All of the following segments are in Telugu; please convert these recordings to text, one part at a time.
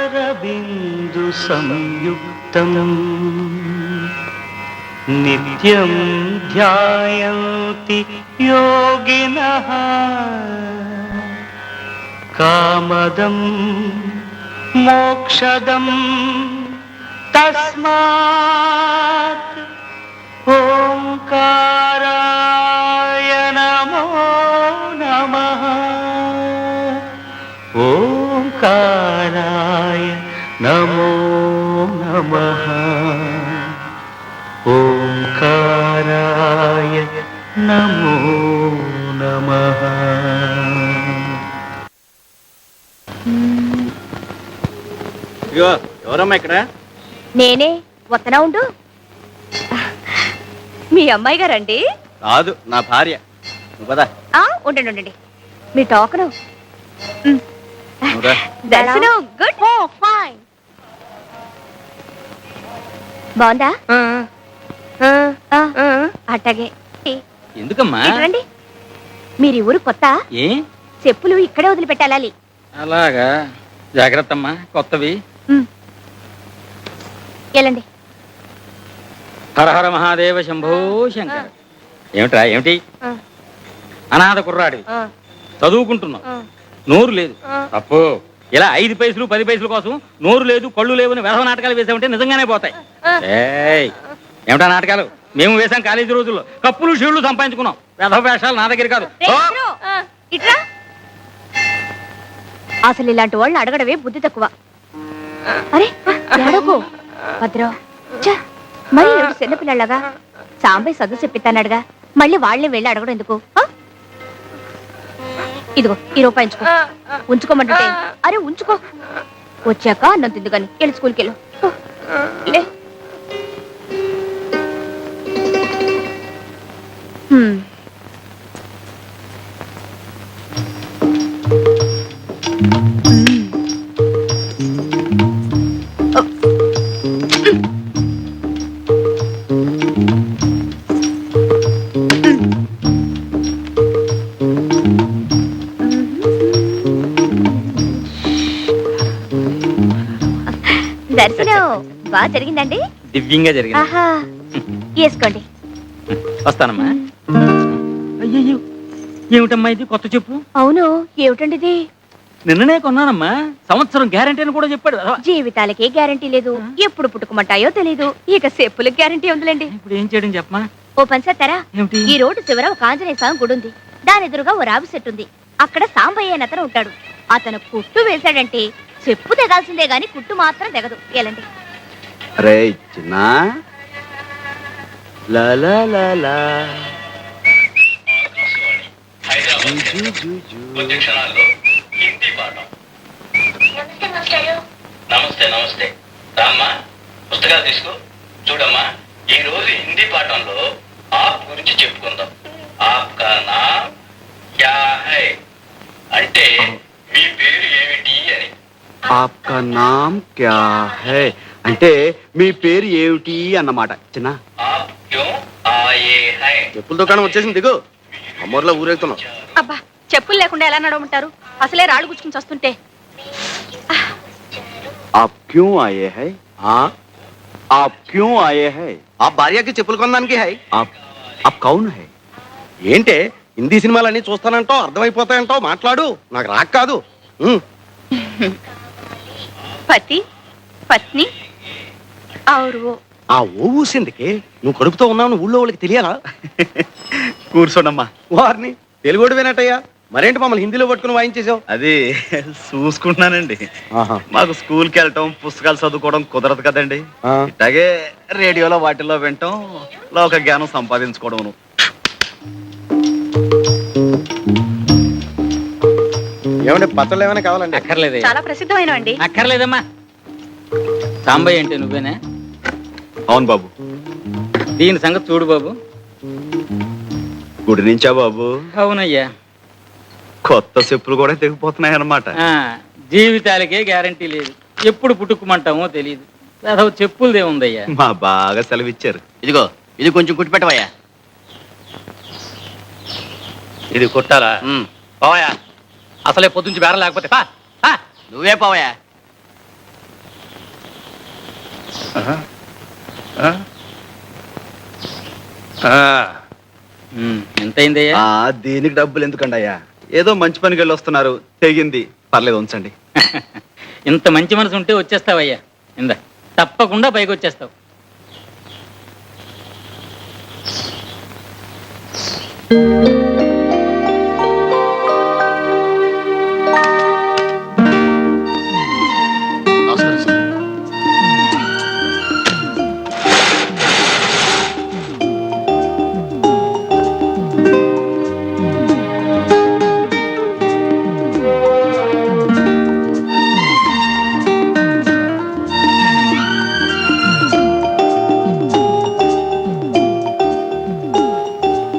ఓంకారబిందు సంయుక్తం నిత్యం ధ్యాయంతి యోగినః కామదం మోక్షదం తస్మాత్ ఓంకారాయ నమో నమః. ఓంకారాయ నమో నమః. ఓంకారాయ నమో నమః. ఎవరమ్మా ఇక్కడ? నేనే. వత్తనా ఉండు. మీ అమ్మాయి గారండి? కాదు, నా భార్య. ఉండండి ఉండండి. మీ టోకను. దర్శనం గుడ్. ఫైన్. బాగుందా? అట్టగే. ఎందుకమ్మా? రండి. మీరు ఊరు కొత్త? ఏ చెప్పులు ఇక్కడే వదిలిపెట్టాలి. అలాగా, జాగ్రత్త అమ్మా, కొత్తవి. వెళ్ళండి. హర హర మహాదేవ శంభో శంకర. ఏమిట్రా ఏమిటి? అనాథ కుర్రాడివి, చదువుకుంటున్నావు, నోరు లేదు. తప్పు. ఇలా 5 పైసలు 10 పైసల కోసం నోరు లేదు కళ్ళు లేవు అని వేసవ నాటకాలు వేసామంటే నిజంగానే పోతాయి. ఏమిటా నాటకాలు? మేము వేసాం కాలేజీ రోజుల్లో. కప్పులు షీళ్లు సంపాదించుకున్నాం. వేధవ వేషాలు నా దగ్గర కాదు. అసలు ఇలాంటి వాళ్ళని అడగడమే బుద్ధి తక్కువ. అరే అడగకు భద్రో. మరి ఎవరు చిన్నపిల్లలాగా సాంబయ్య చదువు చెప్పిస్తానడుగా, మళ్ళీ వాళ్ళని వెళ్ళి అడగడం ఎందుకు? ఇదిగో ఈ రూపాయి ఉంచుకోమంటే. అరే ఉంచుకో, వచ్చాక అన్నం తిందు కానీ. వెళ్ళి స్కూల్కి వెళ్ళు. దర్శనం బాగా జరిగిందండి? దివ్యంగా జరిగింది. వేసుకోండి. వస్తానమ్మా. అయ్యో, ఏమిటమ్మా ఇది? కొత్త చెప్పు. అవును, ఏమిటండి ఇది? నిన్ననే కొన్నానమ్మా. సంవత్సరం గ్యారంటీ అని కూడా చెప్పాడు. జీవితాలకే గ్యారంటీ లేదు, ఎప్పుడు పుట్టుకుమంటాయో తెలీదు. ఇక చెప్పులకు గ్యారంటీ ఉందిలేండి. ఇప్పుడు ఏం చేయడం చెప్పమా? ఓ పని చేస్తారా? ఈ రోడ్డు చివర ఒక ఆంజనేయ స్వామి గుడి ఉంది. దాని ఎదురుగా ఓ రావి చెట్టు ఉంది. అక్కడ సాంబయ్య అని అతను ఉంటాడు. అతను కుట్టు వేశాడంటే చెప్పు తెగాల్సిందే గాని కుట్టు మాత్రం తెగదు. ఎలాంటి అరే చిన్న నమస్తే నమస్తే. రామ్మా, పుస్తకాలు తీసుకో. చూడమ్మా, ఈ రోజు హిందీ పాఠంలో ఆప్ గురించి చెప్పుకుందాం. ఆప్ కా నామ్ క్యా హై అంటే మీ పేరు ఏమిటి అని. ఆప్కా నామ్ క్యా హై అంటే మీ పేరు ఏమిటి అన్నమాట. చిన్న ఆప్ క్యూ ఆయే హై. చెప్పుల దుకాణం వచ్చేసింది, దిగు. అమ్మోర్లో ఊరేగుతున్నాం. అబ్బా, చెప్పులు లేకుండా ఎలా నడవమంటారు? అసలే రాళ్ళు గుచ్చుకుని వస్తుంటే. आप क्यों आए हैं? हाँ, आप क्यों आए हैं? आप భార్య కి చెప్పులు కొనడానికి హై. आप कौन है? ఏంటే హిందీ సినిమాలన్నీ చూస్తానంటావు, అర్థమైపోతాయంటావు, మాట్లాడు. నాకు రాక కాదు. పతి పత్ని ఔరు. ఆ ఓ ఊసిందికి నువ్వు కడుపుతో ఉన్నావు ఊళ్ళో వాళ్ళకి తెలియాలా? కూర్చోండమ్మా. వారిని తెలుగుడు వినట్టయ్యా, మరేంటి మమ్మల్ని హిందీలో పట్టుకుని వాయించేసావు? అది చూసుకుంటున్నానండి. మాకు స్కూల్కి వెళ్ళటం, పుస్తకాలు చదువుకోవడం కుదరదు కదండి. ఇట్లాగే రేడియోలో వాటిల్లో వింటాం, లోక జ్ఞానం సంపాదించుకోవడం. ఏమంటే పచ్చళ్ళు ఏమైనా కావాలండి? అక్కర్లేదు. చాలా ప్రసిద్ధమైన అండి. అక్కర్లేదమ్మా. సాంబయ్య అంటే నువ్వేనా? అవును బాబు. దీని సంగతి చూడు బాబు. గుడి నుంచా బాబు? అవునయ్యా. కొత్త చెప్పులు కూడా తెగిపోతున్నాయి అన్నమాట. జీవితాలకే గ్యారంటీ లేదు, ఎప్పుడు పుట్టుకుమంటామో తెలియదు. అదో చెప్పులదే ఉందయ్యా. మా బాగా సెలవిచ్చారు. ఇదిగో ఇది కొంచెం కుట్టి పెట్టవయ్యా. ఇది కొట్టాలా? పోవయా, అసలే పొద్దుంచి బేరం లేకపోతే పా. నువ్వే పోవయ్యా. ఎంతైందయ్యా? దీనికి డబ్బులు ఎందుకండి అయ్యా? ఏదో మంచి పనికి వెళ్ళి వస్తున్నారు, తెగింది, పర్లేదు ఉంచండి. ఇంత మంచి మనసు ఉంటే వచ్చేస్తావయ్యా. ఇందా తప్పకుండా పైకి వచ్చేస్తావు.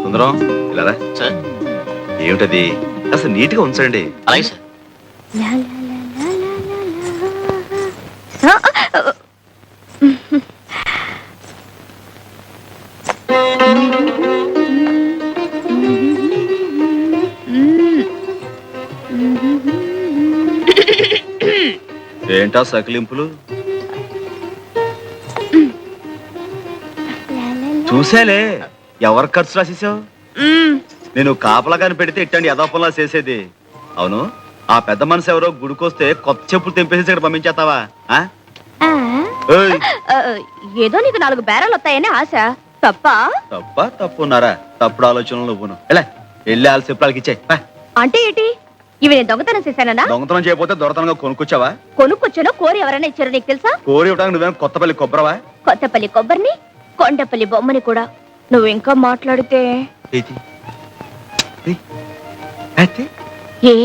సుందరం ఇలా రా. సార్ ఏమిటది? అసలు నీట్గా ఉంచండి. అలాగే సార్. ఏంటా సకిలింపులు? చూసేలే, ఎవరి ఖర్చు రాసేసావు? నేను కాపలాగాని పెడితే ఇట్టండి యథాపంలా చేసేది. అవును, ఆ పెద్ద మనసు ఎవరో గుడికొస్తే కొత్త చెప్పులు తెంపేసి ఇక్కడ పంపించేస్తావా? ఏదో నీకు 4 బేరాలు వస్తాయని ఆశ. తప్పున్నారా? తప్పుడు ఆలోచనలు నువ్వును. ఎలా వెళ్ళి వాళ్ళ చెప్పులకి ఇచ్చాయి. అంటే ఏంటి? ఇవి నేను దొంగతనం చేశానా? దొంగతనం చేయకపోతే దొరతనంగా కొనుక్కొచ్చావా? కొనుక్కొచ్చానో కోరి ఎవరైనా ఇచ్చారో నీకు తెలుసా? కోరి ఇవ్వడానికి నువ్వేం కొత్తపల్లి కొబ్బరవా? కొత్తపల్లి కొబ్బరిని, కొండపల్లి బొమ్మని కూడా. నువ్వు ఇంకా మాట్లాడితే ఏ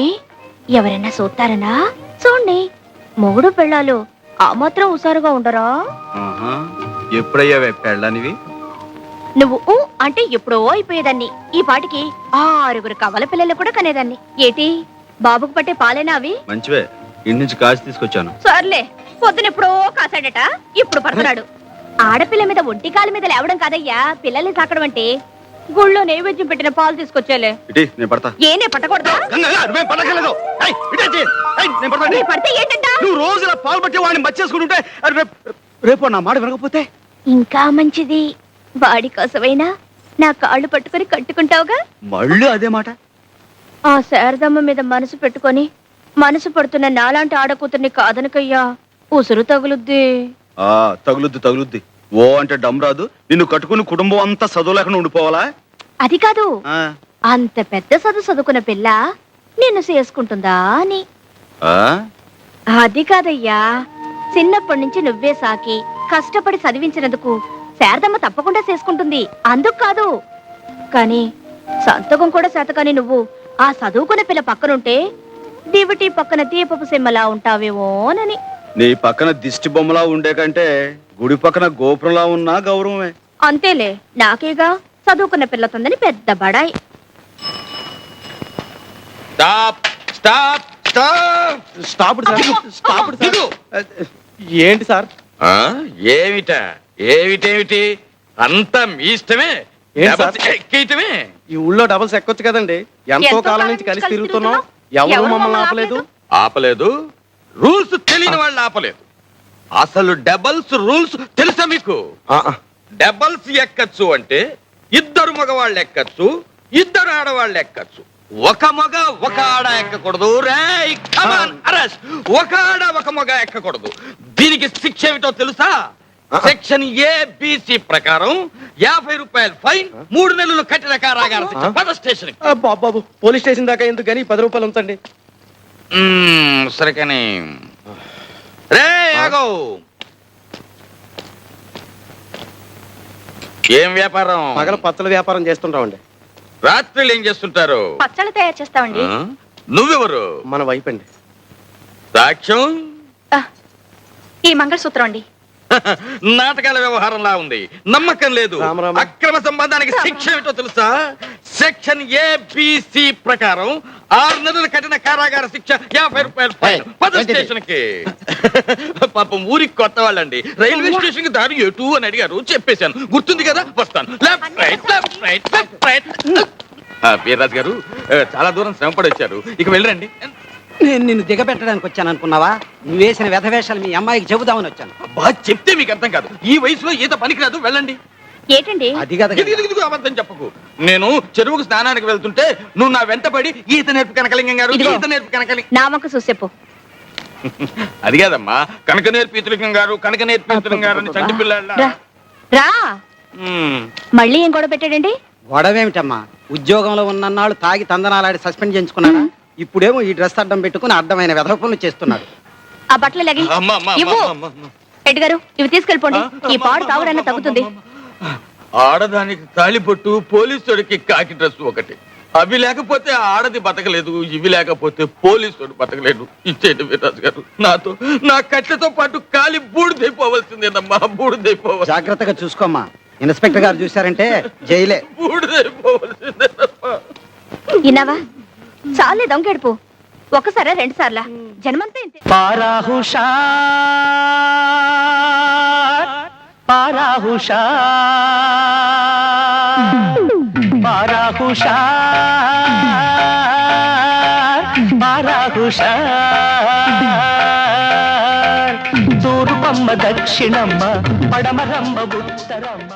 ఎవరైనా చూస్తారనా? చూడండి, మొగుడు పెళ్ళాలు ఆ మాత్రం హుషారుగా ఉండరా? ఎప్పుడయ్యావే పెళ్ళనివి? నువ్వు అంటే ఎప్పుడో అయిపోయేదాన్ని. ఈ పాటికి 6 కవల పిల్లలు కూడా కనేదాన్ని. ఏటి బాబుకు పట్టే పాలేనా అవి? మంచివే, ఇంటి నుంచి కాచి తీసుకొచ్చాను. సర్లే, పొద్దునెప్పుడో కాసాడట, ఇప్పుడు పడుతున్నాడు. ఆడపిల్ల మీద ఒంటి కాలు మీద లేవడం కాదయ్యా పిల్లల్ని సాకడం అంటే. గుళ్ళో నైవేద్యం పెట్టిన పాలు తీసుకొచ్చేలే. నేను పడతా. ఏనే పట్టకూడదా? పడితే ఏంటంట? నువ్వు రోజు ఇలా పాలు పట్టి వాడిని మర్చేసుకుంటుంటే రేపు నా మాట వినకపోతే ఇంకా మంచిది. వాడి కోసమైనా నా కాళ్ళు పట్టుకొని కట్టుకుంటావుగా. మళ్ళీ అదే మాట. ఆ శారదమ్మ మీద మనసు పెట్టుకొని మనసు పడుతున్న నాలాంటి ఆడకూతుర్ని కాదనకయ్యా, ఉసురు తగులుద్ది. తగులుద్ది. ఓ అంటే డమ్ రాదు. నిన్ను కట్టుకుని కుటుంబం అంతా చదువు లేకుండా ఉండిపోవాలా? అది కాదు, అంత పెద్ద చదువుకున్న పిల్ల నిన్ను చేసుకుంటుందా అని. అది కాదయ్యా, చిన్నప్పటి నుంచి నువ్వే సాకి కష్టపడి చదివించినందుకు శారదమ్మ తప్పకుండా చేసుకుంటుంది. అందుకు కాదు, కానీ సంతకం కూడా శాతకాని నువ్వు ఆ చదువుకున్న పిల్ల పక్కనుంటే దివిటి పక్కన దీపపు సిమ్మలా ఉంటావేమోనని. నీ పక్కన దిష్టి బొమ్మలా ఉండే కంటే గుడి పక్కన గోపురంలా ఉన్నా గౌరవమే. అంతేలే, నాకేగా చదువుకున్న పిల్లతుందని పెద్ద బడాయి. ఏంటి సార్? ఏమిటి అంతా మీ ఇష్టమే. ఎక్కేయటమే. ఈ ఊళ్ళో డబుల్స్ ఎక్కొచ్చు కదండి. ఎంతో కాలం నుంచి కలిసి తిరుగుతున్నాం, ఎవరు మమ్మల్ని ఆపలేదు. రూల్స్ తెలియని వాళ్ళు ఆపలేదు. అసలు డబల్స్ రూల్స్ తెలుసా మీకు? డబల్స్ ఎక్కచ్చు అంటే 2 మగవాళ్ళు ఎక్కచ్చు, 2 ఆడవాళ్ళు ఎక్కచ్చు. ఒక మగ ఒక ఆడ ఎక్కకూడదు. ఒక ఆడ ఒక మగ ఎక్కకూడదు. దీనికి శిక్ష ఏమిటో తెలుసా? సెక్షన్ ఏబిసి ప్రకారం 50 రూపాయలు ఫైన్, 3 నెలలు కఠిన కారాగార శిక్ష. పద స్టేషన్. బాబు, పోలీస్ స్టేషన్ దాకా ఎందుకు కానీ 10 రూపాయలు ఉంచండి. సరే కానీ రే ఆగో. ఏం వ్యాపారం? పగల పచ్చల వ్యాపారం చేస్తుంటామండి. రాత్రులు ఏం చేస్తుంటారు? పచ్చళ్ళు తయారు చేస్తామండి. నువ్వెవరు? మన వైపు అండి. సాక్ష్యం? ఈ మంగళసూత్రం అండి. నాటకాల వ్యవహారంలా ఉంది, నమ్మకం లేదు. అక్రమ సంబంధానికి శిక్ష ఏమిటో తెలుసా? సెక్షన్ ఏబిసి ప్రకారం 6 నెలల కఠిన కారాగార శిక్ష, 50 రూపాయలు ఫైన్. పద స్టేషన్ కి. పాపం ఊరికి కొత్త వాళ్ళండి. రైల్వే స్టేషన్ కి దారి ఎటు అని అడిగారు, చెప్పేశాను. గుర్తుంది కదా, వస్తాను. Left right left right left right. Veerraju గారు చాలా దూరం శ్రమపడి వచ్చారు, ఇక వెళ్ళండి. నేను నిన్ను దిగబెట్టడానికి వచ్చాను అనుకున్నావా? నువ్వు వేసిన వ్యధవేషాలు మీ అమ్మాయికి చెబుదామని వచ్చాను. అబ్బా, చెప్తే మీకు అర్థం కాదు. ఈ వయసులో ఈత పనికిరాదు, వెళ్ళండి. ఏంటండి అది కదా ఇదిగో అబద్ధం చెప్పకు. నేను చెరువుకు స్నానానికి వెళ్తుంటే నువ్వు నా వెంటపడి ఈత నేర్పు కనకలింగం గారు, ఇదిగో. ఈత నేర్పు కనకలింగం. నా వంక చూసేపు. అది కాదమ్మా, కనక నేర్పు ఈతలింగం గారు, కనక నేర్పు ఈతలింగం గారు అని చంటి పిల్లల. రా రా, మళ్ళీ ఏం గొడవ పెట్టాడండి? గొడవేమిటమ్మా, ఉద్యోగంలో ఉన్నన్నాళ్ళు తాగి తందనాలాడి సస్పెండ్ చేయించుకున్నాడా? ఇప్పుడేమో ఈ డ్రెస్ అడ్డం పెట్టుకుని అడ్డమైన వెధవ పనులు చేస్తున్నాడు. ఆ బట్టలు లగి ఇవ్వు. రెడ్డి గారు, ఇవి తీసుకెళ్ళిపోండి. ఈ పాడు తాగుడన్నా తగ్గుతుంది. ఆడదానికి తాళిబొట్టు, పోలీసుడికి కాకి డ్రెస్ ఒకటి. అవి లేకపోతే ఆడది బతకలేదు, ఇవి లేకపోతే పోలీసుడు బతకలేదు. ఇచ్చేయండి వీర్రాజు గారు, నాతో నా కట్లతో పాటు కాలి బూడిదైపోవలసిందేనమ్మా, బూడిదైపోవాలి. జాగ్రత్తగా చూసుకోమ్మా, ఇన్స్పెక్టర్ గారు చూశారంటే జైలే. బూడిదైపోవలసిందేనమ్మా. ఇన్నావా? చాలే దొంగెడుపు. ఒకసారా 2 సార్లా? జన్మంతా ఇంతే. తూర్పమ్మ దక్షిణమ్మ పడమరమ్మ ఉత్తరమ్మ.